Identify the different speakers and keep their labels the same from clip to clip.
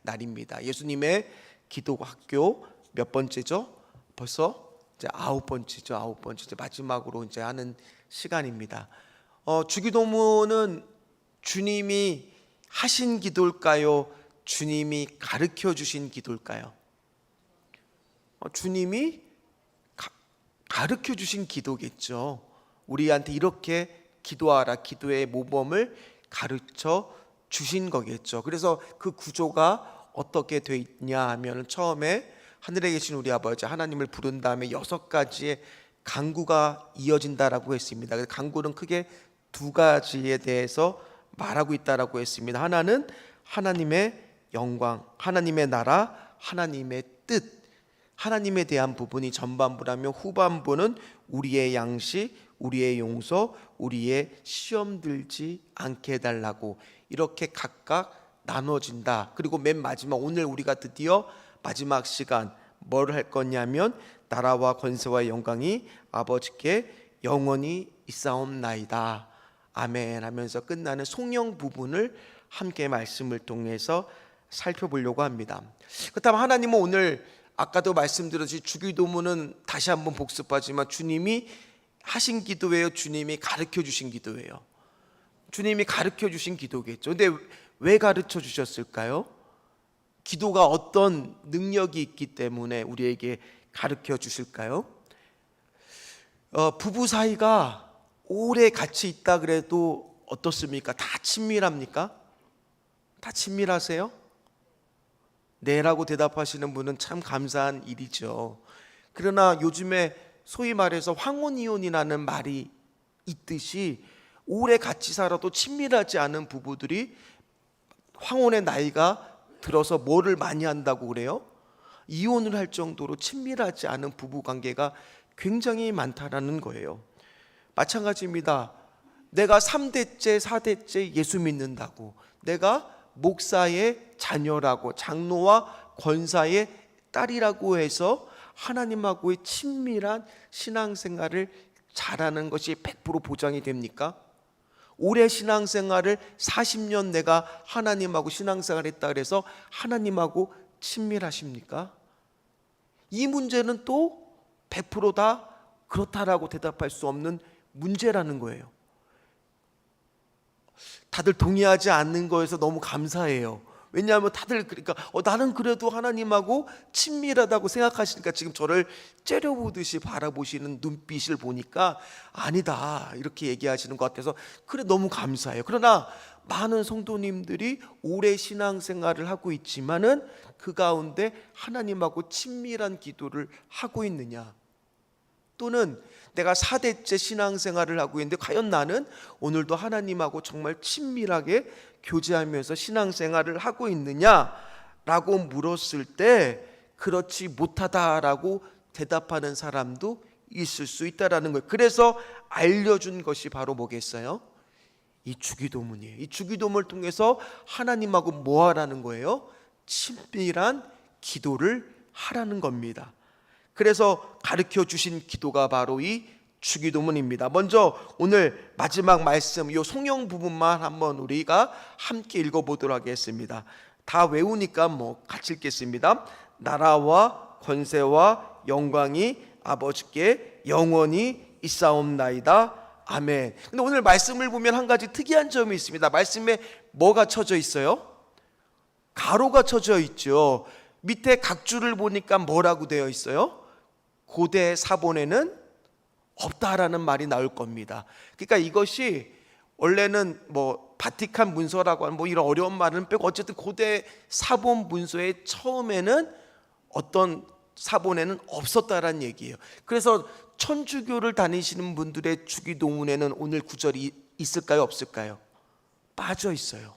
Speaker 1: 날입니다. 예수님의 기도 학교 몇 번째죠? 벌써 이제 9번째죠. 9번째 마지막으로 이제 하는 시간입니다. 주기도문은 주님이 하신 기도일까요? 주님이 가르쳐 주신 기도일까요? 주님이 가르쳐 주신 기도겠죠. 우리한테 이렇게 기도하라, 기도의 모범을 가르쳐 주신 거겠죠. 그래서 그 구조가 어떻게 돼 있냐 하면, 처음에 하늘에 계신 우리 아버지 하나님을 부른 다음에 6가지의 간구가 이어진다라고 했습니다. 간구는 크게 2가지에 대해서 말하고 있다라고 했습니다. 하나는 하나님의 영광, 하나님의 나라, 하나님의 뜻, 하나님에 대한 부분이 전반부라면 후반부는 우리의 양식, 우리의 용서, 우리의 시험 들지 않게 해달라고, 이렇게 각각 나눠진다. 그리고 맨 마지막, 오늘 우리가 드디어 마지막 시간 뭘 할 거냐면, 나라와 권세와 영광이 아버지께 영원히 있사옵나이다, 아멘 하면서 끝나는 송영 부분을 함께 말씀을 통해서 살펴보려고 합니다. 그렇다면 하나님은 오늘 아까도 말씀드렸듯이 주기도문은 다시 한번 복습하지만 주님이 하신 기도예요? 주님이 가르쳐 주신 기도예요? 주님이 가르쳐 주신 기도겠죠. 근데 왜 가르쳐 주셨을까요? 기도가 어떤 능력이 있기 때문에 우리에게 가르쳐 주실까요? 부부 사이가 오래 같이 있다 그래도 어떻습니까? 다 친밀합니까? 다 친밀하세요? 네라고 대답하시는 분은 참 감사한 일이죠. 그러나 요즘에 소위 말해서 황혼이혼이라는 말이 있듯이, 오래 같이 살아도 친밀하지 않은 부부들이 황혼의 나이가 들어서 뭐를 많이 한다고 그래요? 이혼을 할 정도로 친밀하지 않은 부부관계가 굉장히 많다라는 거예요. 마찬가지입니다. 내가 3대째 4대째 예수 믿는다고, 내가 목사의 자녀라고, 장로와 권사의 딸이라고 해서 하나님하고의 친밀한 신앙생활을 잘하는 것이 100% 보장이 됩니까? 오래 신앙생활을 40년 내가 하나님하고 신앙생활을 했다 그래서 하나님하고 친밀하십니까? 이 문제는 또 100%다 그렇다라고 대답할 수 없는 문제라는 거예요. 다들 동의하지 않는 거에서 너무 감사해요. 왜냐하면 다들 그러니까 나는 그래도 하나님하고 친밀하다고 생각하시니까 지금 저를 째려보듯이 바라보시는 눈빛을 보니까 아니다 이렇게 얘기하시는 것 같아서 그래 너무 감사해요. 그러나 많은 성도님들이 오래 신앙생활을 하고 있지만은 그 가운데 하나님하고 친밀한 기도를 하고 있느냐, 또는 내가 4대째 신앙생활을 하고 있는데 과연 나는 오늘도 하나님하고 정말 친밀하게 교제하면서 신앙생활을 하고 있느냐라고 물었을 때 그렇지 못하다라고 대답하는 사람도 있을 수 있다라는 거예요. 그래서 알려준 것이 바로 뭐겠어요? 이 주기도문이에요. 이 주기도문을 통해서 하나님하고 뭐 하라는 거예요? 친밀한 기도를 하라는 겁니다. 그래서 가르쳐 주신 기도가 바로 이 주기도문입니다. 먼저 오늘 마지막 말씀, 이 송영 부분만 한번 우리가 함께 읽어보도록 하겠습니다. 다 외우니까 같이 읽겠습니다. 나라와 권세와 영광이 아버지께 영원히 있사옵나이다, 아멘. 근데 오늘 말씀을 보면 한 가지 특이한 점이 있습니다. 말씀에 뭐가 쳐져 있어요? 가로가 쳐져 있죠. 밑에 각줄을 보니까 뭐라고 되어 있어요? 고대 사본에는 없다라는 말이 나올 겁니다. 그러니까 이것이 원래는 바티칸 문서라고 하는 이런 어려운 말은 빼고 어쨌든 고대 사본 문서의 처음에는 어떤 사본에는 없었다라는 얘기예요. 그래서 천주교를 다니시는 분들의 주기도문에는 오늘 구절이 있을까요? 없을까요? 빠져 있어요.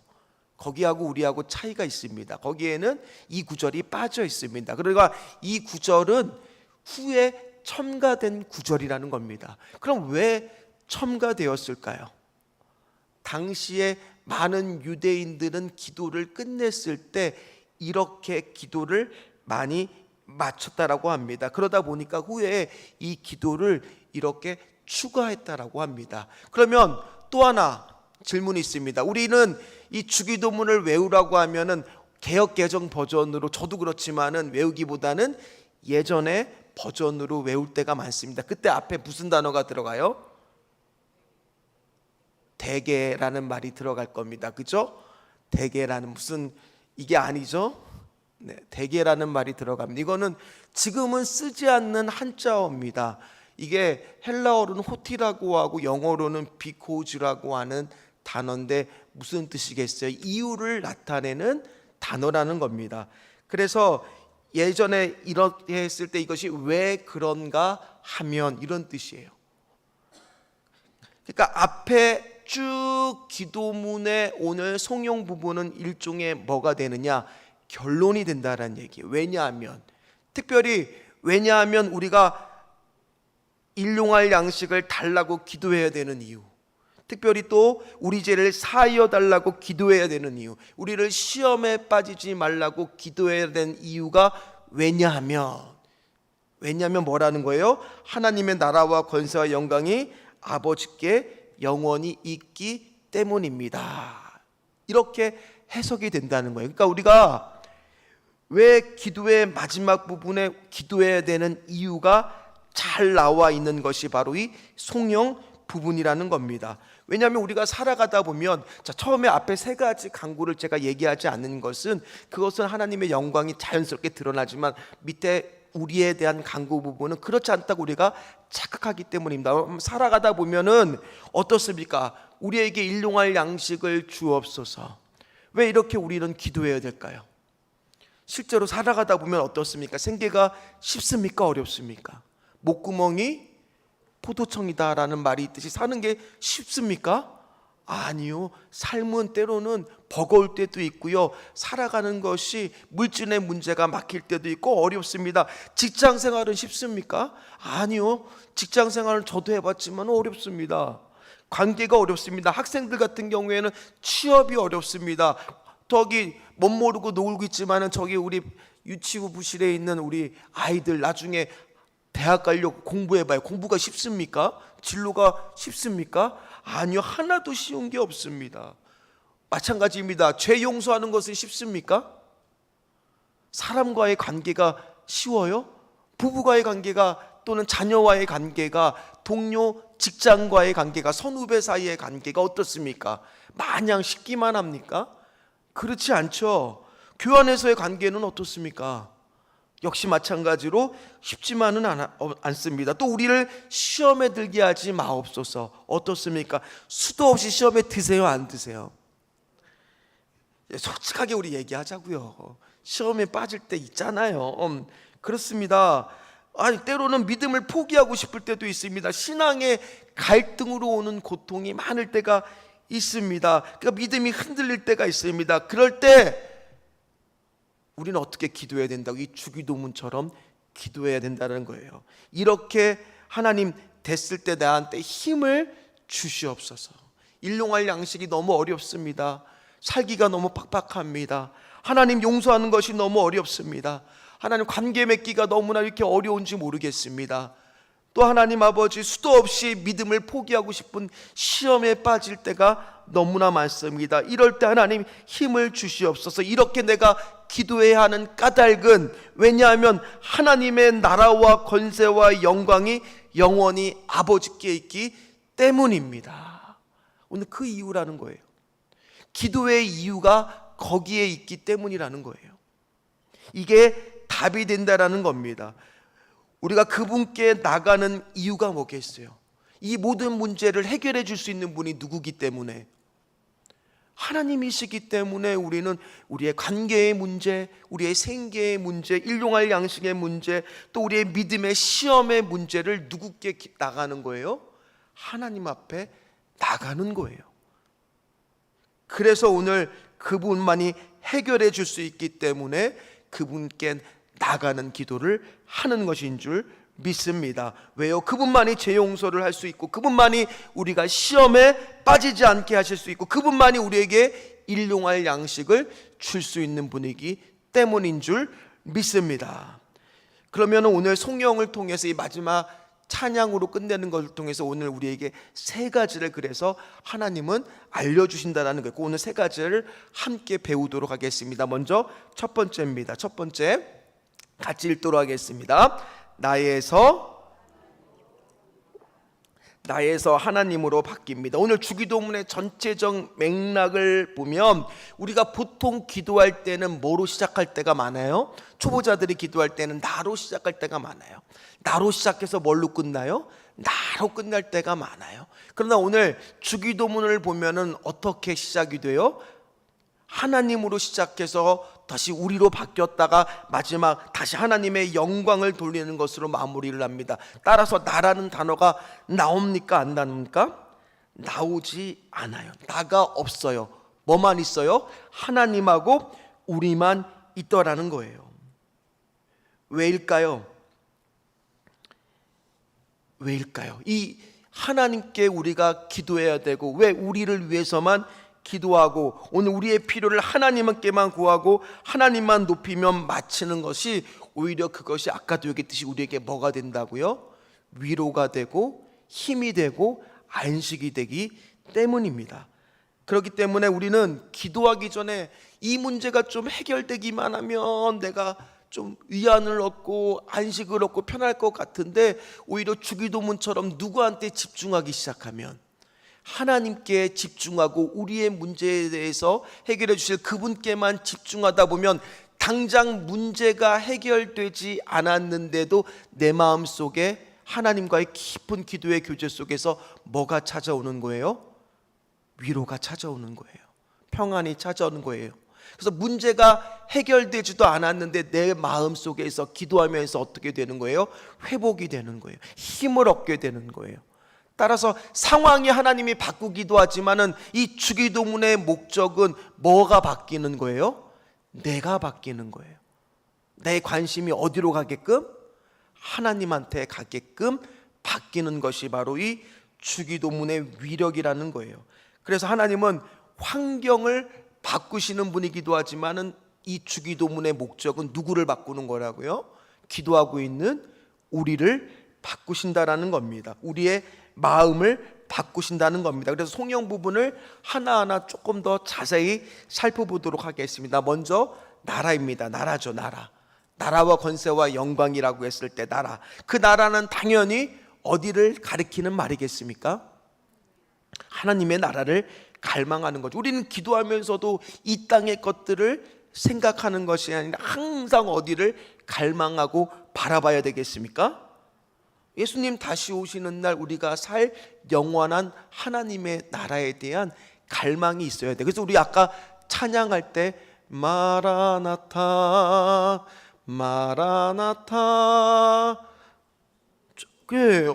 Speaker 1: 거기하고 우리하고 차이가 있습니다. 거기에는 이 구절이 빠져 있습니다. 그러니까 이 구절은 후에 첨가된 구절이라는 겁니다. 그럼 왜 첨가되었을까요? 당시에 많은 유대인들은 기도를 끝냈을 때 이렇게 기도를 많이 마쳤다라고 합니다. 그러다 보니까 후에 이 기도를 이렇게 추가했다라고 합니다. 그러면 또 하나 질문이 있습니다. 우리는 이 주기도문을 외우라고 하면은 개역 개정 버전으로 저도 그렇지만은 외우기보다는 예전에 버전으로 외울 때가 많습니다. 그때 앞에 무슨 단어가 들어가요? 대개라는 말이 들어갈 겁니다. 그죠? 대개라는 무슨 이게 아니죠? 네, 대개라는 말이 들어갑니다. 이거는 지금은 쓰지 않는 한자어입니다. 이게 헬라어로는 호티라고 하고 영어로는 비코즈라고 하는 단어인데 무슨 뜻이겠어요? 이유를 나타내는 단어라는 겁니다. 그래서 예전에 이렇게 했을 때 이것이 왜 그런가 하면 이런 뜻이에요. 그러니까 앞에 쭉 기도문의 오늘 송영 부분은 일종의 뭐가 되느냐? 결론이 된다라는 얘기예요. 왜냐하면 우리가 일용할 양식을 달라고 기도해야 되는 이유, 특별히 또 우리 죄를 사하여 달라고 기도해야 되는 이유, 우리를 시험에 빠지지 말라고 기도해야 되는 이유가 왜냐하면 뭐라는 거예요? 하나님의 나라와 권세와 영광이 아버지께 영원히 있기 때문입니다. 이렇게 해석이 된다는 거예요. 그러니까 우리가 왜 기도의 마지막 부분에 기도해야 되는 이유가 잘 나와 있는 것이 바로 이 송영 부분이라는 겁니다. 왜냐하면 우리가 살아가다 보면 처음에 앞에 세 가지 강구를 제가 얘기하지 않는 것은 그것은 하나님의 영광이 자연스럽게 드러나지만 밑에 우리에 대한 강구 부분은 그렇지 않다고 우리가 착각하기 때문입니다. 살아가다 보면은 어떻습니까? 우리에게 일용할 양식을 주옵소서. 왜 이렇게 우리는 기도해야 될까요? 실제로 살아가다 보면 어떻습니까? 생계가 쉽습니까? 어렵습니까? 목구멍이 포도청이다라는 말이 있듯이 사는 게 쉽습니까? 아니요. 삶은 때로는 버거울 때도 있고요. 살아가는 것이 물질의 문제가 막힐 때도 있고 어렵습니다. 직장 생활은 쉽습니까? 아니요. 직장 생활은 저도 해봤지만 어렵습니다. 관계가 어렵습니다. 학생들 같은 경우에는 취업이 어렵습니다. 저기 못 모르고 놀고 있지만은 저기 우리 유치부실에 있는 우리 아이들 나중에 대학 가려고 공부해봐요. 공부가 쉽습니까? 진로가 쉽습니까? 아니요. 하나도 쉬운 게 없습니다. 마찬가지입니다. 죄 용서하는 것은 쉽습니까? 사람과의 관계가 쉬워요? 부부와의 관계가 또는 자녀와의 관계가 동료 직장과의 관계가 선후배 사이의 관계가 어떻습니까? 마냥 쉽기만 합니까? 그렇지 않죠. 교회 안에서의 관계는 어떻습니까? 역시 마찬가지로 쉽지만은 않습니다. 또 우리를 시험에 들게 하지 마옵소서. 어떻습니까? 수도 없이 시험에 드세요, 안 드세요? 솔직하게 우리 얘기하자고요. 시험에 빠질 때 있잖아요. 그렇습니다. 아니 때로는 믿음을 포기하고 싶을 때도 있습니다. 신앙의 갈등으로 오는 고통이 많을 때가 있습니다. 그러니까 믿음이 흔들릴 때가 있습니다. 그럴 때 우리는 어떻게 기도해야 된다고? 이 주기도문처럼 기도해야 된다는 거예요. 이렇게 하나님 됐을 때 나한테 힘을 주시옵소서. 일용할 양식이 너무 어렵습니다. 살기가 너무 팍팍합니다. 하나님 용서하는 것이 너무 어렵습니다. 하나님 관계 맺기가 너무나 이렇게 어려운지 모르겠습니다. 또 하나님 아버지 수도 없이 믿음을 포기하고 싶은 시험에 빠질 때가 너무나 많습니다. 이럴 때 하나님 힘을 주시옵소서. 이렇게 내가 기도해야 하는 까닭은 왜냐하면 하나님의 나라와 권세와 영광이 영원히 아버지께 있기 때문입니다. 오늘 그 이유라는 거예요. 기도의 이유가 거기에 있기 때문이라는 거예요. 이게 답이 된다라는 겁니다. 우리가 그분께 나가는 이유가 뭐겠어요? 이 모든 문제를 해결해 줄 수 있는 분이 누구기 때문에? 하나님이시기 때문에 우리는 우리의 관계의 문제, 우리의 생계의 문제, 일용할 양식의 문제, 또 우리의 믿음의 시험의 문제를 누구께 나가는 거예요? 하나님 앞에 나가는 거예요. 그래서 오늘 그분만이 해결해 줄 수 있기 때문에 그분께 나가는 기도를 하는 것인 줄 믿습니다. 왜요? 그분만이 죄 용서를 할 수 있고 그분만이 우리가 시험에 빠지지 않게 하실 수 있고 그분만이 우리에게 일용할 양식을 줄 수 있는 분이기 때문인 줄 믿습니다. 그러면 오늘 송영을 통해서 이 마지막 찬양으로 끝내는 것을 통해서 오늘 우리에게 세 가지를 그래서 하나님은 알려주신다는 거예요. 오늘 세 가지를 함께 배우도록 하겠습니다. 먼저 첫 번째입니다. 첫 번째 같이 읽도록 하겠습니다. 나에서 하나님으로 바뀝니다. 오늘 주기도문의 전체적 맥락을 보면 우리가 보통 기도할 때는 뭐로 시작할 때가 많아요? 초보자들이 기도할 때는 나로 시작할 때가 많아요. 나로 시작해서 뭘로 끝나요? 나로 끝날 때가 많아요. 그러나 오늘 주기도문을 보면은 어떻게 시작이 돼요? 하나님으로 시작해서 다시 우리로 바뀌었다가 마지막 다시 하나님의 영광을 돌리는 것으로 마무리를 합니다. 따라서 나라는 단어가 나옵니까? 안 나옵니까? 나오지 않아요. 나가 없어요. 뭐만 있어요? 하나님하고 우리만 있더라는 거예요. 왜일까요? 이 하나님께 우리가 기도해야 되고 왜 우리를 위해서만 기도하고 오늘 우리의 필요를 하나님께만 구하고 하나님만 높이면 마치는 것이 오히려 그것이 아까도 얘기했듯이 우리에게 뭐가 된다고요? 위로가 되고 힘이 되고 안식이 되기 때문입니다. 그렇기 때문에 우리는 기도하기 전에 이 문제가 좀 해결되기만 하면 내가 좀 위안을 얻고 안식을 얻고 편할 것 같은데 오히려 주기도문처럼 누구한테 집중하기 시작하면 하나님께 집중하고 우리의 문제에 대해서 해결해 주실 그분께만 집중하다 보면 당장 문제가 해결되지 않았는데도 내 마음속에 하나님과의 깊은 기도의 교제 속에서 뭐가 찾아오는 거예요? 위로가 찾아오는 거예요. 평안이 찾아오는 거예요. 그래서 문제가 해결되지도 않았는데 내 마음속에서 기도하면서 어떻게 되는 거예요? 회복이 되는 거예요. 힘을 얻게 되는 거예요. 따라서 상황이 하나님이 바꾸기도 하지만은 이 주기도문의 목적은 뭐가 바뀌는 거예요? 내가 바뀌는 거예요. 내 관심이 어디로 가게끔? 하나님한테 가게끔 바뀌는 것이 바로 이 주기도문의 위력이라는 거예요. 그래서 하나님은 환경을 바꾸시는 분이기도 하지만은 이 주기도문의 목적은 누구를 바꾸는 거라고요? 기도하고 있는 우리를 바꾸신다라는 겁니다. 우리의 마음을 바꾸신다는 겁니다. 그래서 송영 부분을 하나하나 조금 더 자세히 살펴보도록 하겠습니다. 먼저 나라입니다. 나라죠. 나라와 권세와 영광이라고 했을 때 나라, 그 나라는 당연히 어디를 가리키는 말이겠습니까? 하나님의 나라를 갈망하는 거죠. 우리는 기도하면서도 이 땅의 것들을 생각하는 것이 아니라 항상 어디를 갈망하고 바라봐야 되겠습니까? 예수님 다시 오시는 날 우리가 살 영원한 하나님의 나라에 대한 갈망이 있어야 돼. 그래서 우리 아까 찬양할 때 마라나타 마라나타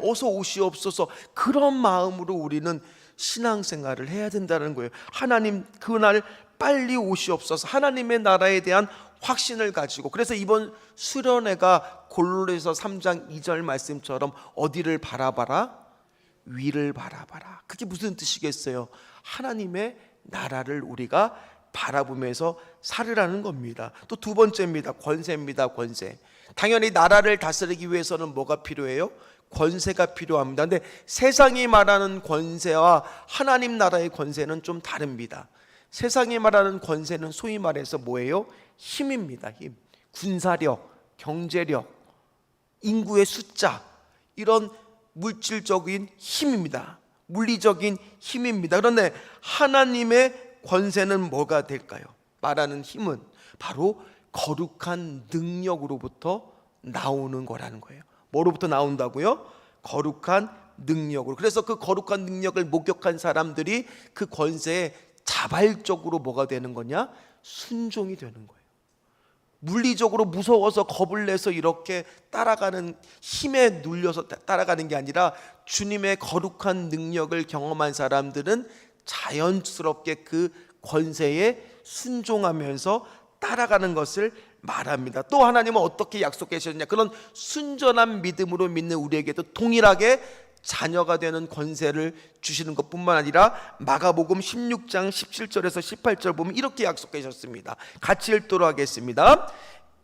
Speaker 1: 어서 오시옵소서, 그런 마음으로 우리는 신앙생활을 해야 된다는 거예요. 하나님 그날 빨리 오시옵소서, 하나님의 나라에 대한 확신을 가지고. 그래서 이번 수련회가 골로새서 3장 2절 말씀처럼 어디를 바라봐라? 위를 바라봐라. 그게 무슨 뜻이겠어요? 하나님의 나라를 우리가 바라보면서 살으라는 겁니다. 또 두 번째입니다. 권세입니다. 권세. 당연히 나라를 다스리기 위해서는 뭐가 필요해요? 권세가 필요합니다. 근데 세상이 말하는 권세와 하나님 나라의 권세는 좀 다릅니다. 세상이 말하는 권세는 소위 말해서 뭐예요? 힘입니다. 힘. 군사력, 경제력, 인구의 숫자, 이런 물질적인 힘입니다. 물리적인 힘입니다. 그런데 하나님의 권세는 뭐가 될까요? 말하는 힘은 바로 거룩한 능력으로부터 나오는 거라는 거예요. 뭐로부터 나온다고요? 거룩한 능력으로. 그래서 그 거룩한 능력을 목격한 사람들이 그 권세에 자발적으로 뭐가 되는 거냐? 순종이 되는 거예요. 물리적으로 무서워서 겁을 내서 이렇게 따라가는, 힘에 눌려서 따라가는 게 아니라 주님의 거룩한 능력을 경험한 사람들은 자연스럽게 그 권세에 순종하면서 따라가는 것을 말합니다. 또 하나님은 어떻게 약속하셨느냐? 그런 순전한 믿음으로 믿는 우리에게도 동일하게 자녀가 되는 권세를 주시는 것뿐만 아니라 마가복음 16장 17절에서 18절 보면 이렇게 약속하셨습니다. 같이 읽도록 하겠습니다.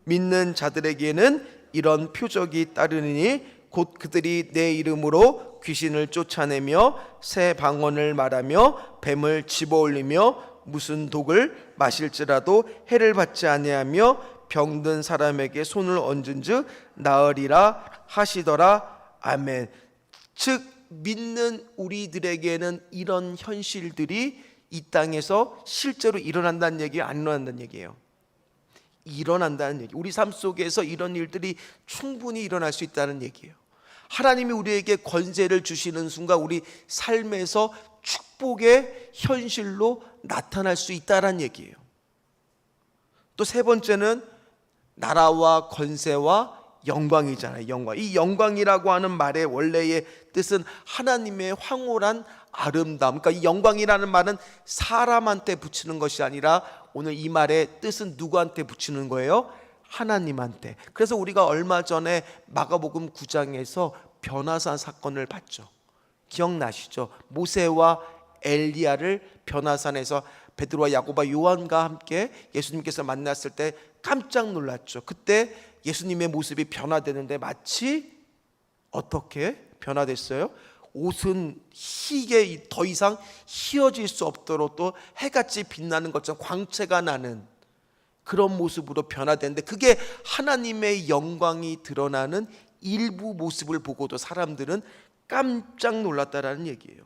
Speaker 1: 믿는 자들에게는 이런 표적이 따르니 곧 그들이 내 이름으로 귀신을 쫓아내며 새 방언을 말하며 뱀을 집어올리며 무슨 독을 마실지라도 해를 받지 아니하며 병든 사람에게 손을 얹은즉 나으리라 하시더라. 아멘. 즉 믿는 우리들에게는 이런 현실들이 이 땅에서 실제로 일어난다는 얘기예요, 안 일어난다는 얘기예요? 일어난다는 얘기. 우리 삶 속에서 이런 일들이 충분히 일어날 수 있다는 얘기예요. 하나님이 우리에게 권세를 주시는 순간 우리 삶에서 축복의 현실로 나타날 수 있다는 얘기예요. 또 세 번째는 나라와 권세와 영광이잖아요. 영광. 이 영광이라고 하는 말의 원래의 뜻은 하나님의 황홀한 아름다움. 그러니까 이 영광이라는 말은 사람한테 붙이는 것이 아니라 오늘 이 말의 뜻은 누구한테 붙이는 거예요? 하나님한테. 그래서 우리가 얼마 전에 마가복음 9장에서 변화산 사건을 봤죠. 기억나시죠? 모세와 엘리야를 변화산에서 베드로와 야고보와 요한과 함께 예수님께서 만났을 때 깜짝 놀랐죠. 그때 예수님의 모습이 변화되는데 마치 어떻게 변화됐어요? 옷은 희게 더 이상 희어질 수 없도록 또 해같이 빛나는 것처럼 광채가 나는 그런 모습으로 변화되는데 그게 하나님의 영광이 드러나는 일부 모습을 보고도 사람들은 깜짝 놀랐다라는 얘기예요.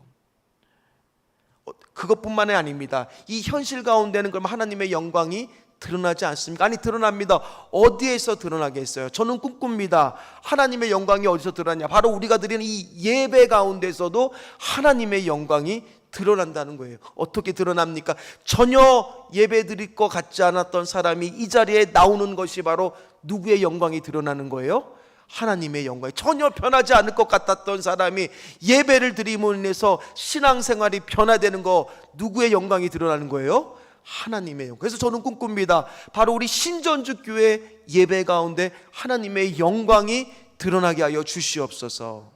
Speaker 1: 그것뿐만이 아닙니다. 이 현실 가운데는 그럼 하나님의 영광이 드러나지 않습니까? 아니, 드러납니다. 어디에서 드러나겠어요? 저는 꿈꿉니다. 하나님의 영광이 어디서 드러나냐? 바로 우리가 드리는 이 예배 가운데서도 하나님의 영광이 드러난다는 거예요. 어떻게 드러납니까? 전혀 예배 드릴 것 같지 않았던 사람이 이 자리에 나오는 것이 바로 누구의 영광이 드러나는 거예요? 하나님의 영광이. 전혀 변하지 않을 것 같았던 사람이 예배를 드림으로 인해서 신앙생활이 변화되는 거, 누구의 영광이 드러나는 거예요? 하나님의 영광. 그래서 저는 꿈꿉니다. 바로 우리 신전주 교회 예배 가운데 하나님의 영광이 드러나게 하여 주시옵소서.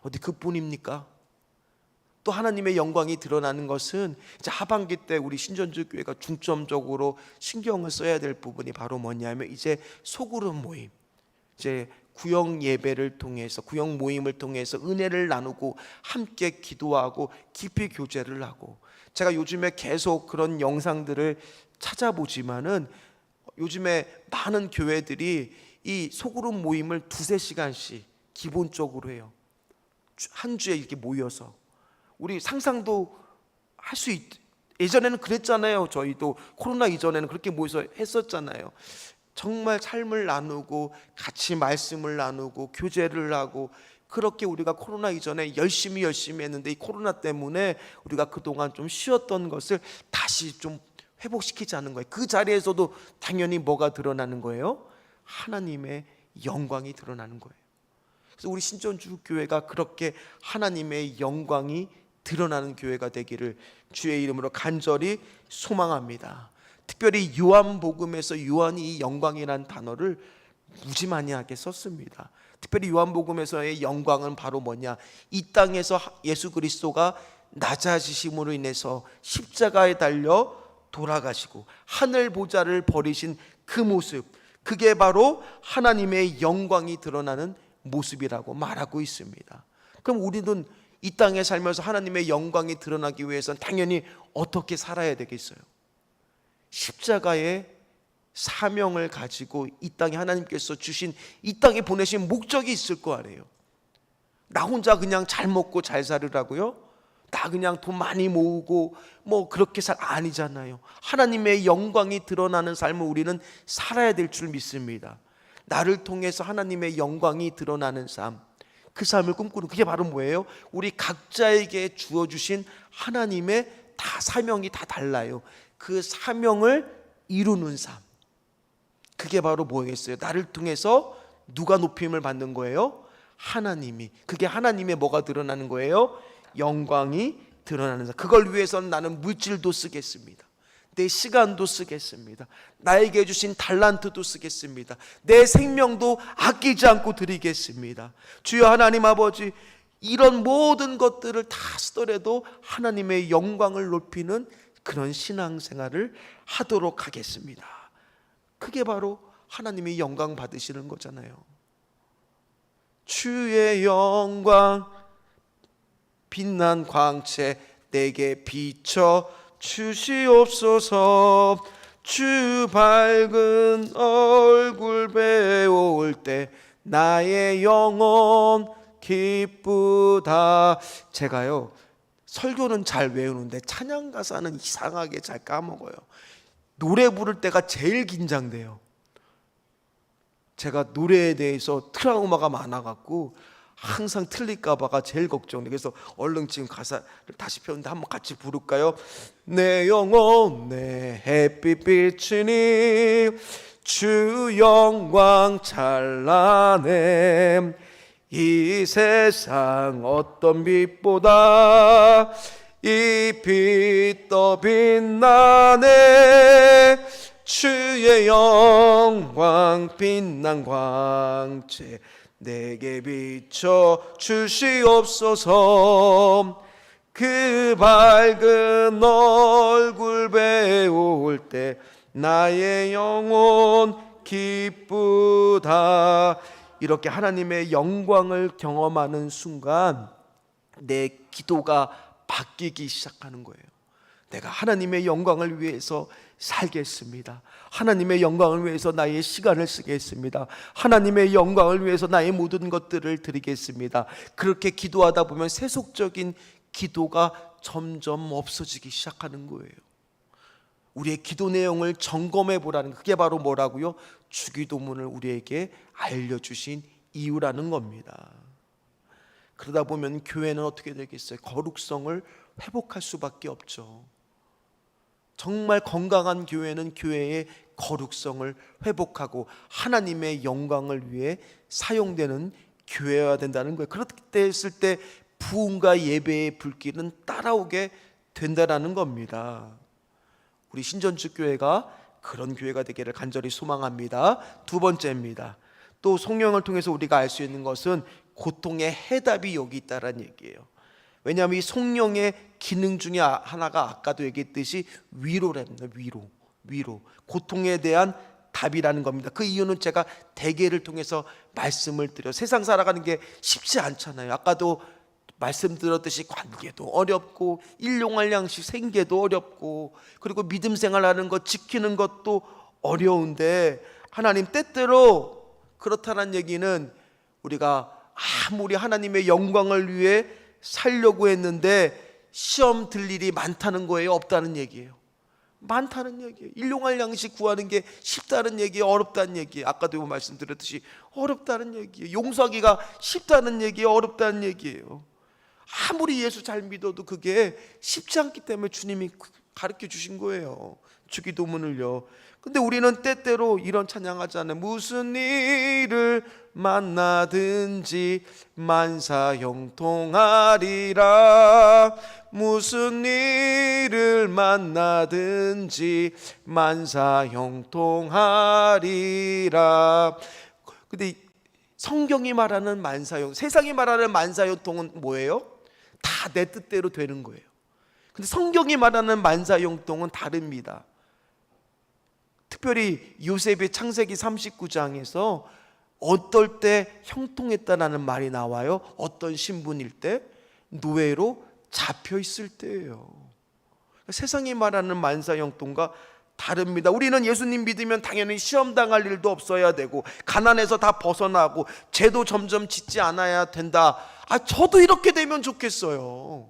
Speaker 1: 어디 그뿐입니까? 또 하나님의 영광이 드러나는 것은 이제 하반기 때 우리 신전주 교회가 중점적으로 신경을 써야 될 부분이 바로 뭐냐면 이제 소그룹 모임, 이제 구역 예배를 통해서, 구역 모임을 통해서 은혜를 나누고 함께 기도하고 깊이 교제를 하고, 제가 요즘에 계속 그런 영상들을 찾아보지만은 요즘에 많은 교회들이 이 소그룹 모임을 2-3시간씩 기본적으로 해요. 한 주에 이렇게 모여서. 우리 상상도 할 수 예전에는 그랬잖아요. 저희도 코로나 이전에는 그렇게 모여서 했었잖아요. 정말 삶을 나누고 같이 말씀을 나누고 교제를 하고, 그렇게 우리가 코로나 이전에 열심히 했는데 이 코로나 때문에 우리가 그동안 좀 쉬었던 것을 다시 좀 회복시키자는 거예요. 그 자리에서도 당연히 뭐가 드러나는 거예요? 하나님의 영광이 드러나는 거예요. 그래서 우리 신전주 교회가 그렇게 하나님의 영광이 드러나는 교회가 되기를 주의 이름으로 간절히 소망합니다. 특별히 요한복음에서 요한이 이 영광이라는 단어를 무지만이하게 썼습니다. 특별히 요한복음에서의 영광은 바로 뭐냐? 이 땅에서 예수 그리스도가 낮아지심으로 인해서 십자가에 달려 돌아가시고 하늘 보좌를 버리신 그 모습, 그게 바로 하나님의 영광이 드러나는 모습이라고 말하고 있습니다. 그럼 우리는 이 땅에 살면서 하나님의 영광이 드러나기 위해서는 당연히 어떻게 살아야 되겠어요? 십자가의 사명을 가지고 이 땅에 하나님께서 주신, 이 땅에 보내신 목적이 있을 거 아니에요. 나 혼자 그냥 잘 먹고 잘 살으라고요? 나 그냥 돈 많이 모으고 뭐 그렇게 아니잖아요. 하나님의 영광이 드러나는 삶을 우리는 살아야 될 줄 믿습니다. 나를 통해서 하나님의 영광이 드러나는 삶, 그 삶을 꿈꾸는, 그게 바로 뭐예요? 우리 각자에게 주어주신 하나님의 다 사명이 다 달라요. 그 사명을 이루는 삶, 그게 바로 뭐겠어요? 나를 통해서 누가 높임을 받는 거예요? 하나님이. 그게 하나님의 뭐가 드러나는 거예요? 영광이 드러나는 삶. 그걸 위해서는 나는 물질도 쓰겠습니다. 내 시간도 쓰겠습니다. 나에게 주신 달란트도 쓰겠습니다. 내 생명도 아끼지 않고 드리겠습니다. 주여 하나님 아버지, 이런 모든 것들을 다 쓰더라도 하나님의 영광을 높이는 그런 신앙생활을 하도록 하겠습니다. 그게 바로 하나님이 영광 받으시는 거잖아요. 주의 영광 빛난 광채 내게 비춰 주시옵소서. 주 밝은 얼굴 배울 때 나의 영혼 기쁘다. 제가요 설교는 잘 외우는데 찬양 가사는 이상하게 잘 까먹어요. 노래 부를 때가 제일 긴장돼요. 제가 노래에 대해서 트라우마가 많아갖고 항상 틀릴까봐가 제일 걱정돼. 그래서 얼른 지금 가사를 다시 펴는데 한번 같이 부를까요? 내 영혼 내 햇빛 비추니 주 영광 찬란해. 이 세상 어떤 빛보다 이 빛 더 빛나네. 주의 영광 빛난 광채 내게 비춰 주시옵소서. 그 밝은 얼굴 배울 때 나의 영혼 기쁘다. 이렇게 하나님의 영광을 경험하는 순간 내 기도가 바뀌기 시작하는 거예요. 내가 하나님의 영광을 위해서 살겠습니다. 하나님의 영광을 위해서 나의 시간을 쓰겠습니다. 하나님의 영광을 위해서 나의 모든 것들을 드리겠습니다. 그렇게 기도하다 보면 세속적인 기도가 점점 없어지기 시작하는 거예요. 우리의 기도 내용을 점검해 보라는, 그게 바로 뭐라고요? 주기도문을 우리에게 알려주신 이유라는 겁니다. 그러다 보면 교회는 어떻게 되겠어요? 거룩성을 회복할 수밖에 없죠. 정말 건강한 교회는 교회의 거룩성을 회복하고 하나님의 영광을 위해 사용되는 교회여야 된다는 거예요. 그렇게 했을 때 부흥과 예배의 불길은 따라오게 된다는 겁니다. 우리 신전주 교회가 그런 교회가 되기를 간절히 소망합니다. 두 번째입니다. 또 성령을 통해서 우리가 알 수 있는 것은 고통의 해답이 여기 있다는 얘기예요. 왜냐하면 이 성령의 기능 중에 하나가 아까도 얘기했듯이 위로랍니다. 위로. 고통에 대한 답이라는 겁니다. 그 이유는 제가 대개를 통해서 말씀을 드려. 세상 살아가는 게 쉽지 않잖아요. 아까도 말씀드렸듯이 관계도 어렵고 일용할 양식 생계도 어렵고 그리고 믿음 생활하는 것 지키는 것도 어려운데 하나님 때때로 그렇다는 얘기는 우리가 아무리 하나님의 영광을 위해 살려고 했는데 시험 들 일이 많다는 거예요? 없다는 얘기예요? 많다는 얘기예요. 일용할 양식 구하는 게 쉽다는 얘기예요? 어렵다는 얘기예요? 아까도 말씀드렸듯이 어렵다는 얘기예요. 용서하기가 쉽다는 얘기예요? 어렵다는 얘기예요? 아무리 예수 잘 믿어도 그게 쉽지 않기 때문에 주님이 가르쳐 주신 거예요. 주기도문을요. 근데 우리는 때때로 이런 찬양하잖아요. 무슨 일을 만나든지 만사형통하리라. 무슨 일을 만나든지 만사형통하리라. 근데 성경이 말하는 만사형, 세상이 말하는 만사형통은 뭐예요? 다 내 뜻대로 되는 거예요. 근데 성경이 말하는 만사형통은 다릅니다. 특별히 요셉의 창세기 39장에서 어떨 때 형통했다라는 말이 나와요. 어떤 신분일 때? 노예로 잡혀 있을 때예요. 세상이 말하는 만사형통과 다릅니다. 우리는 예수님 믿으면 당연히 시험 당할 일도 없어야 되고 가난에서 다 벗어나고 죄도 점점 짓지 않아야 된다. 저도 이렇게 되면 좋겠어요.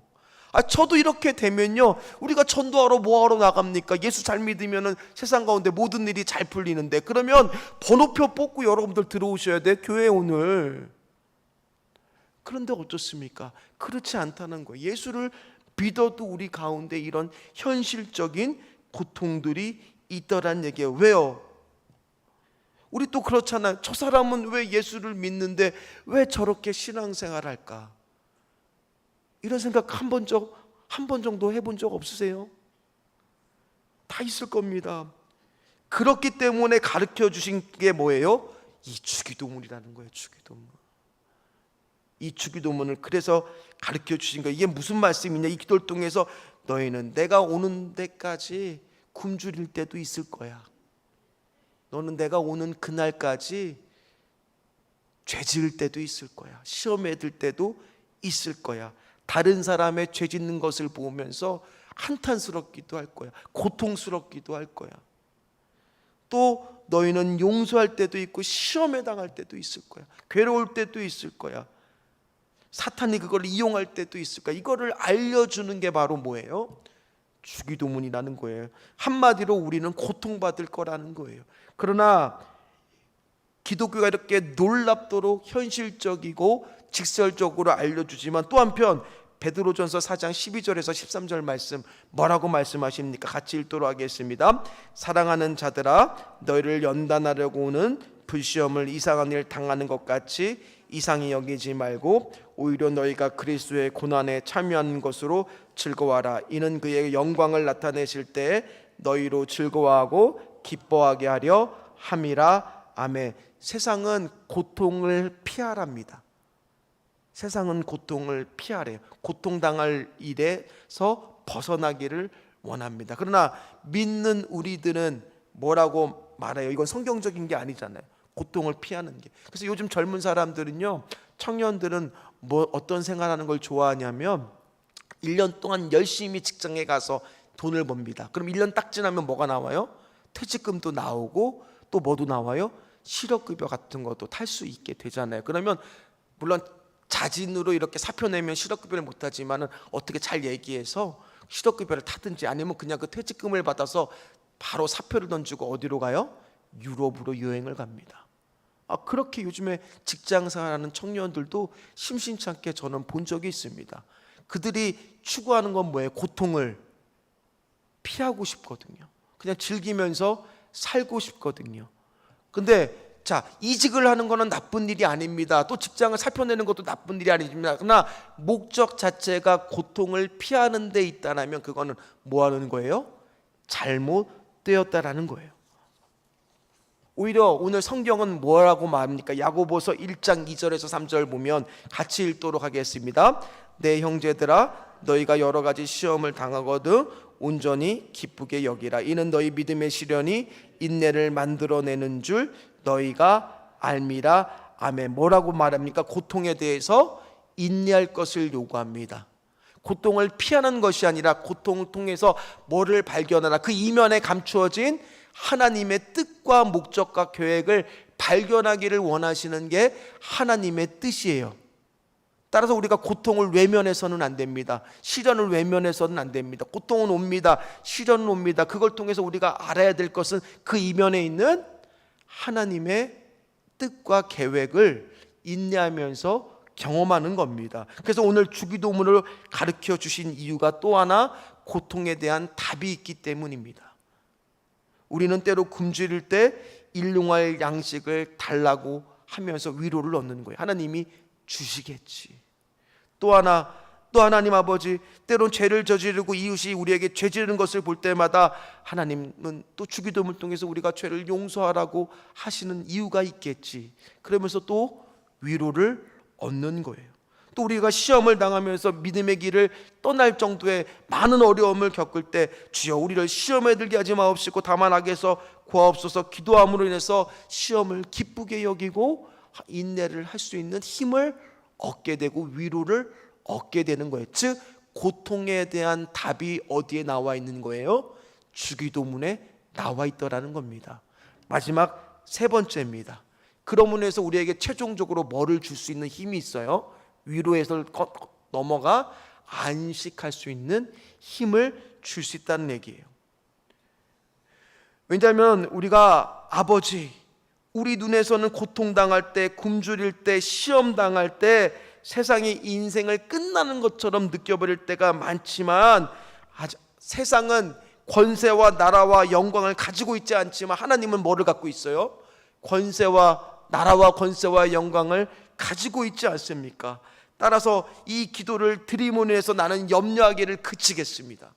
Speaker 1: 저도 이렇게 되면요, 우리가 전도하러 뭐하러 나갑니까? 예수 잘 믿으면 세상 가운데 모든 일이 잘 풀리는데. 그러면 번호표 뽑고 여러분들 들어오셔야 돼, 교회 오늘. 그런데 어떻습니까? 그렇지 않다는 거예요. 예수를 믿어도 우리 가운데 이런 현실적인 고통들이 있더란 얘기예요. 왜요? 우리 또 그렇잖아요. 저 사람은 왜 예수를 믿는데 왜 저렇게 신앙생활 할까? 이런 생각 한 번 정도 해본 적 없으세요? 다 있을 겁니다. 그렇기 때문에 가르쳐 주신 게 뭐예요? 이 주기도문이라는 거예요. 주기도문. 이 주기도문을 그래서 가르쳐 주신 거예요. 이게 무슨 말씀이냐? 이 기도를 통해서 너희는 내가 오는 데까지 굶주릴 때도 있을 거야. 너는 내가 오는 그날까지 죄 지을 때도 있을 거야. 시험에 들 때도 있을 거야. 다른 사람의 죄 짓는 것을 보면서 한탄스럽기도 할 거야. 고통스럽기도 할 거야. 또 너희는 용서할 때도 있고 시험에 당할 때도 있을 거야. 괴로울 때도 있을 거야. 사탄이 그걸 이용할 때도 있을 거야. 이거를 알려주는 게 바로 뭐예요? 주기도문이라는 거예요. 한마디로 우리는 고통받을 거라는 거예요. 그러나 기독교가 이렇게 놀랍도록 현실적이고 직설적으로 알려주지만 또 한편 베드로전서 4장 12절에서 13절 말씀 뭐라고 말씀하십니까? 같이 읽도록 하겠습니다. 사랑하는 자들아, 너희를 연단하려고 오는 불시험을 이상한 일 당하는 것 같이 이상히 여기지 말고 오히려 너희가 그리스도의 고난에 참여하는 것으로 즐거워하라. 이는 그의 영광을 나타내실 때에 너희로 즐거워하고 기뻐하게 하려 함이라. 아멘. 세상은 고통을 피하랍니다. 세상은 고통을 피하래요. 고통당할 일에서 벗어나기를 원합니다. 그러나 믿는 우리들은 뭐라고 말해요? 이건 성경적인 게 아니잖아요. 고통을 피하는 게. 그래서 요즘 젊은 사람들은요, 청년들은 뭐 어떤 생활하는 걸 좋아하냐면 1년 동안 열심히 직장에 가서 돈을 법니다. 그럼 1년 딱 지나면 뭐가 나와요? 퇴직금도 나오고 또 뭐도 나와요? 실업급여 같은 것도 탈 수 있게 되잖아요. 그러면 물론 자진으로 이렇게 사표 내면 실업급여를 못하지만은 어떻게 잘 얘기해서 실업급여를 타든지 아니면 그냥 그 퇴직금을 받아서 바로 사표를 던지고 어디로 가요? 유럽으로 여행을 갑니다. 그렇게 요즘에 직장생활하는 청년들도 심심찮게 저는 본 적이 있습니다. 그들이 추구하는 건 뭐예요? 고통을 피하고 싶거든요. 그냥 즐기면서 살고 싶거든요. 근데 자, 이직을 하는 거는 나쁜 일이 아닙니다. 또 직장을 살펴내는 것도 나쁜 일이 아닙니다. 그러나 목적 자체가 고통을 피하는 데 있다면 그거는 뭐 하는 거예요? 잘못되었다라는 거예요. 오히려 오늘 성경은 뭐라고 말합니까? 야고보서 1장 2절에서 3절 보면 같이 읽도록 하겠습니다. 내 형제들아, 너희가 여러 가지 시험을 당하거든 온전히 기쁘게 여기라. 이는 너희 믿음의 시련이 인내를 만들어내는 줄 너희가 알미라. 아멘. 뭐라고 말합니까? 고통에 대해서 인내할 것을 요구합니다. 고통을 피하는 것이 아니라 고통을 통해서 뭐를 발견하라. 그 이면에 감추어진 하나님의 뜻과 목적과 계획을 발견하기를 원하시는 게 하나님의 뜻이에요. 따라서 우리가 고통을 외면해서는 안 됩니다. 시련을 외면해서는 안 됩니다. 고통은 옵니다. 시련은 옵니다. 그걸 통해서 우리가 알아야 될 것은 그 이면에 있는 하나님의 뜻과 계획을 인내하면서 경험하는 겁니다. 그래서 오늘 주기도문을 가르쳐 주신 이유가 또 하나 고통에 대한 답이 있기 때문입니다. 우리는 때로 굶주릴 때 일용할 양식을 달라고 하면서 위로를 얻는 거예요. 하나님이 주시겠지. 또 하나님 아버지, 때론 죄를 저지르고 이웃이 우리에게 죄 지르는 것을 볼 때마다 하나님은 또 주기도문을 통해서 우리가 죄를 용서하라고 하시는 이유가 있겠지. 그러면서 또 위로를 얻는 거예요. 또 우리가 시험을 당하면서 믿음의 길을 떠날 정도의 많은 어려움을 겪을 때 주여 우리를 시험에 들게 하지 마옵시고 다만 악에서 구하옵소서 기도함으로 인해서 시험을 기쁘게 여기고 인내를 할 수 있는 힘을 얻게 되고 위로를 얻게 되는 거예요. 즉 고통에 대한 답이 어디에 나와 있는 거예요? 주기도문에 나와 있더라는 겁니다. 마지막 세 번째입니다. 그러므로 해서 우리에게 최종적으로 뭐를 줄 수 있는 힘이 있어요? 위로에서 넘어가 안식할 수 있는 힘을 줄 수 있다는 얘기예요. 왜냐하면 우리가 아버지, 우리 눈에서는 고통당할 때, 굶주릴 때, 시험당할 때 세상이 인생을 끝나는 것처럼 느껴버릴 때가 많지만 세상은 권세와 나라와 영광을 가지고 있지 않지만 하나님은 뭐를 갖고 있어요? 권세와 나라와 권세와 영광을 가지고 있지 않습니까? 따라서 이 기도를 드림으로 해서 나는 염려하기를 그치겠습니다.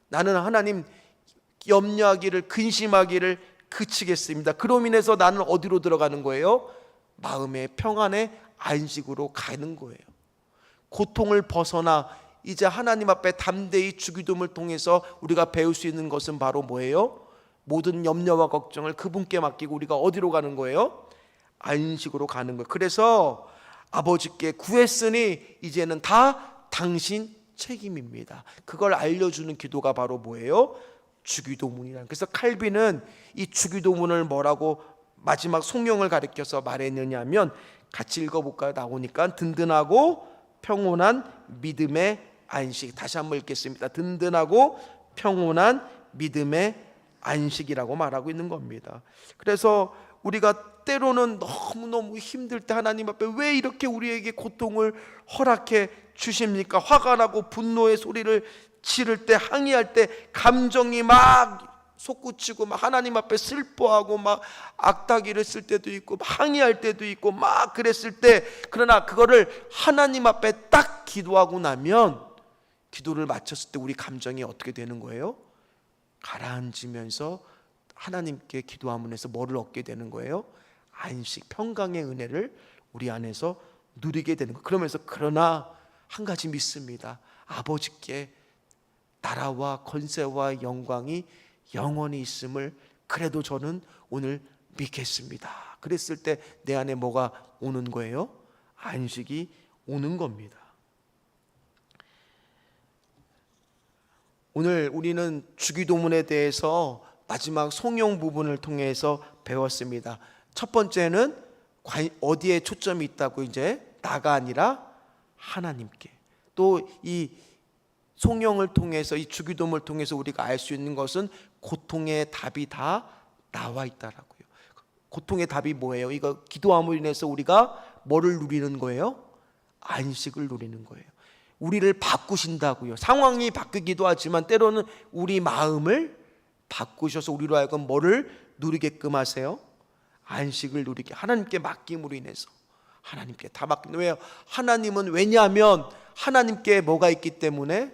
Speaker 1: 나는 하나님 염려하기를 근심하기를 그치겠습니다. 그로 인해서 나는 어디로 들어가는 거예요? 마음의 평안의 안식으로 가는 거예요. 고통을 벗어나 이제 하나님 앞에 담대히 주기도문을 통해서 우리가 배울 수 있는 것은 바로 뭐예요? 모든 염려와 걱정을 그분께 맡기고 우리가 어디로 가는 거예요? 안식으로 가는 거예요. 그래서 아버지께 구했으니 이제는 다 당신 책임입니다. 그걸 알려주는 기도가 바로 뭐예요? 주기도문이라는. 그래서 칼빈은 이 주기도문을 뭐라고 마지막 송영을 가리켜서 말했느냐면, 같이 읽어볼까요? 나오니까 든든하고 평온한 믿음의 안식. 다시 한번 읽겠습니다. 든든하고 평온한 믿음의 안식이라고 말하고 있는 겁니다. 그래서 우리가 때로는 너무너무 힘들 때 하나님 앞에 왜 이렇게 우리에게 고통을 허락해 주십니까? 화가 나고 분노의 소리를 지를 때, 항의할 때, 감정이 막 솟구치고 막 하나님 앞에 슬퍼하고 막 악다기를 쓸 때도 있고 항의할 때도 있고 막 그랬을 때, 그러나 그거를 하나님 앞에 딱 기도하고 나면, 기도를 마쳤을 때 우리 감정이 어떻게 되는 거예요? 가라앉으면서 하나님께 기도함으로써 뭐를 얻게 되는 거예요? 안식, 평강의 은혜를 우리 안에서 누리게 되는 거예요. 그러면서 그러나 한 가지 믿습니다. 아버지께 나라와 권세와 영광이 영원히 있음을 그래도 저는 오늘 믿겠습니다. 그랬을 때 내 안에 뭐가 오는 거예요? 안식이 오는 겁니다. 오늘 우리는 주기도문에 대해서 마지막 송영 부분을 통해서 배웠습니다. 첫 번째는 어디에 초점이 있다고, 이제 나가 아니라 하나님께. 또 이 송영을 통해서, 이 주기도문을 통해서 우리가 알 수 있는 것은 고통의 답이 다 나와 있다라고요. 고통의 답이 뭐예요? 이거 기도함으로 인해서 우리가 뭐를 누리는 거예요? 안식을 누리는 거예요. 우리를 바꾸신다고요. 상황이 바뀌기도 하지만 때로는 우리 마음을 바꾸셔서 우리로 하여금 뭐를 누리게끔 하세요? 안식을 누리게, 하나님께 맡김으로 인해서 하나님께 다 맡깁니다. 왜요? 하나님은, 왜냐하면 하나님께 뭐가 있기 때문에,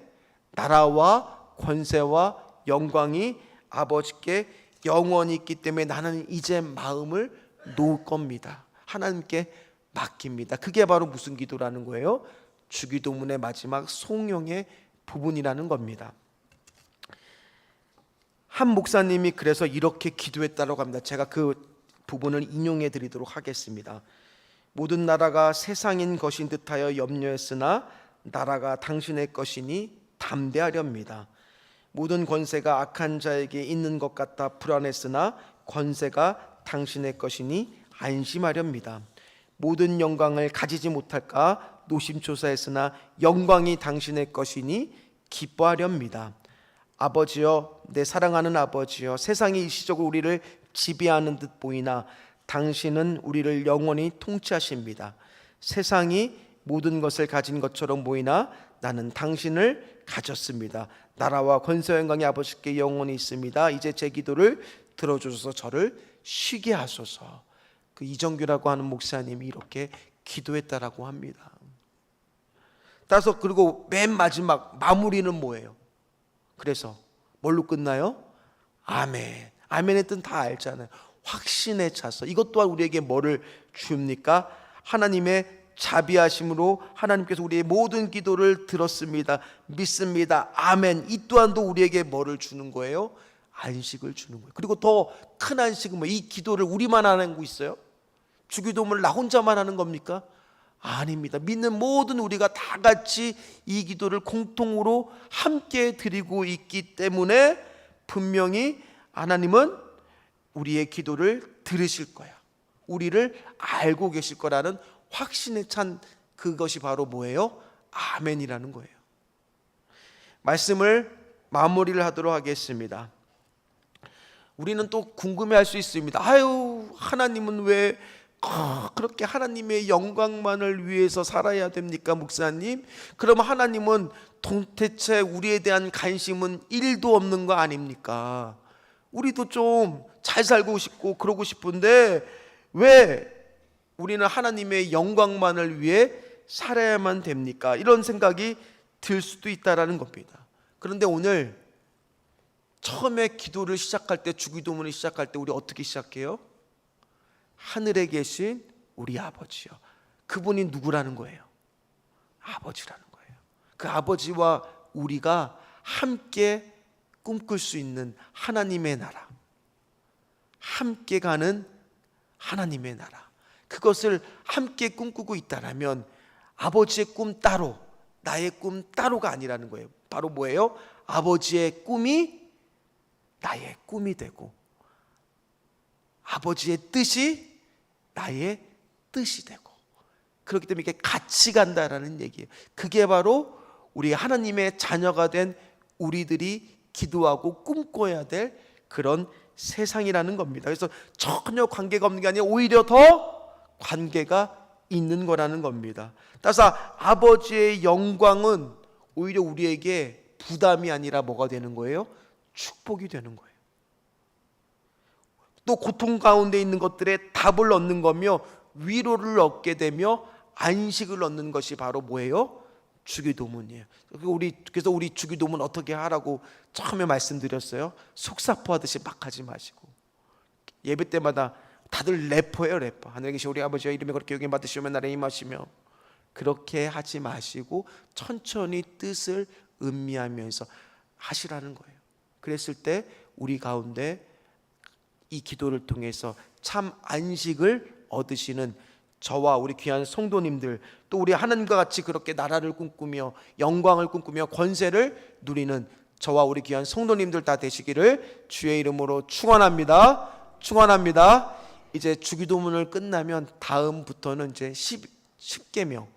Speaker 1: 나라와 권세와 영광이 아버지께 영원히 있기 때문에 나는 이제 마음을 놓을 겁니다. 하나님께 맡깁니다. 그게 바로 무슨 기도라는 거예요? 주기도문의 마지막 송영의 부분이라는 겁니다. 한 목사님이 그래서 이렇게 기도했다고 합니다. 제가 그 부분을 인용해 드리도록 하겠습니다. 모든 나라가 세상인 것인 듯하여 염려했으나 나라가 당신의 것이니 담대하렵니다. 모든 권세가 악한 자에게 있는 것 같아 불안했으나 권세가 당신의 것이니 안심하렵니다. 모든 영광을 가지지 못할까 노심초사했으나 영광이 당신의 것이니 기뻐하렵니다. 아버지여, 내 사랑하는 아버지여, 세상이 일시적으로 우리를 지배하는 듯 보이나 당신은 우리를 영원히 통치하십니다. 세상이 모든 것을 가진 것처럼 보이나 나는 당신을 가졌습니다. 나라와 권세와 영광이 아버지께 영원히 있습니다. 이제 제 기도를 들어주셔서 저를 쉬게 하소서. 그 이정규라고 하는 목사님이 이렇게 기도했다라고 합니다. 따라서 그리고 맨 마지막 마무리는 뭐예요? 그래서 뭘로 끝나요? 아멘. 아멘의 뜻 다 알잖아요. 확신에 차서. 이것 또한 우리에게 뭐를 줍니까? 하나님의 자비하심으로 하나님께서 우리의 모든 기도를 들었습니다. 믿습니다. 아멘. 이 또한도 우리에게 뭐를 주는 거예요? 안식을 주는 거예요. 그리고 더 큰 안식은 뭐, 이 기도를 우리만 하는 거 있어요? 주기도문을 나 혼자만 하는 겁니까? 아닙니다. 믿는 모든 우리가 다 같이 이 기도를 공통으로 함께 드리고 있기 때문에 분명히 하나님은 우리의 기도를 들으실 거야. 우리를 알고 계실 거라는 확신에 찬 그것이 바로 뭐예요? 아멘이라는 거예요. 말씀을 마무리를 하도록 하겠습니다. 우리는 또 궁금해할 수 있습니다. 아유, 하나님은 왜 그렇게 하나님의 영광만을 위해서 살아야 됩니까, 목사님? 그러면 하나님은 도대체 우리에 대한 관심은 1도 없는 거 아닙니까? 우리도 좀 잘 살고 싶고 그러고 싶은데 왜 우리는 하나님의 영광만을 위해 살아야만 됩니까? 이런 생각이 들 수도 있다라는 겁니다. 그런데 오늘 처음에 기도를 시작할 때, 주기도문을 시작할 때 우리 어떻게 시작해요? 하늘에 계신 우리 아버지요. 그분이 누구라는 거예요? 아버지라는 거예요. 그 아버지와 우리가 함께 꿈꿀 수 있는 하나님의 나라, 함께 가는 하나님의 나라, 그것을 함께 꿈꾸고 있다라면 아버지의 꿈 따로, 나의 꿈 따로가 아니라는 거예요. 바로 뭐예요? 아버지의 꿈이 나의 꿈이 되고 아버지의 뜻이 나의 뜻이 되고, 그렇기 때문에 이게 같이 간다라는 얘기예요. 그게 바로 우리 하나님의 자녀가 된 우리들이 기도하고 꿈꿔야 될 그런 세상이라는 겁니다. 그래서 전혀 관계가 없는 게 아니라 오히려 더 관계가 있는 거라는 겁니다. 따라서 아버지의 영광은 오히려 우리에게 부담이 아니라 뭐가 되는 거예요? 축복이 되는 거예요. 또 고통 가운데 있는 것들에 답을 얻는 거며 위로를 얻게 되며 안식을 얻는 것이 바로 뭐예요? 주기도문이에요. 그래서 우리 주기도문 어떻게 하라고 처음에 말씀드렸어요. 속사포하듯이 막 하지 마시고, 예배 때마다 다들 래퍼예요. 래퍼. 하늘에 계신 우리 아버지의 이름에 그렇게 여김 받으시며 나라에 임하시며, 그렇게 하지 마시고 천천히 뜻을 음미하면서 하시라는 거예요. 그랬을 때 우리 가운데 이 기도를 통해서 참 안식을 얻으시는 저와 우리 귀한 성도님들, 또 우리 하나님과 같이 그렇게 나라를 꿈꾸며 영광을 꿈꾸며 권세를 누리는 저와 우리 귀한 성도님들 다 되시기를 주의 이름으로 축원합니다. 축원합니다. 이제 주기도문을 끝나면 다음부터는 이제 10계명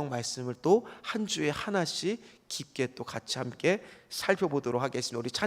Speaker 1: 말씀을 또 한 주에 하나씩 깊게 또 같이 함께 살펴보도록 하겠습니다. 우리 찬양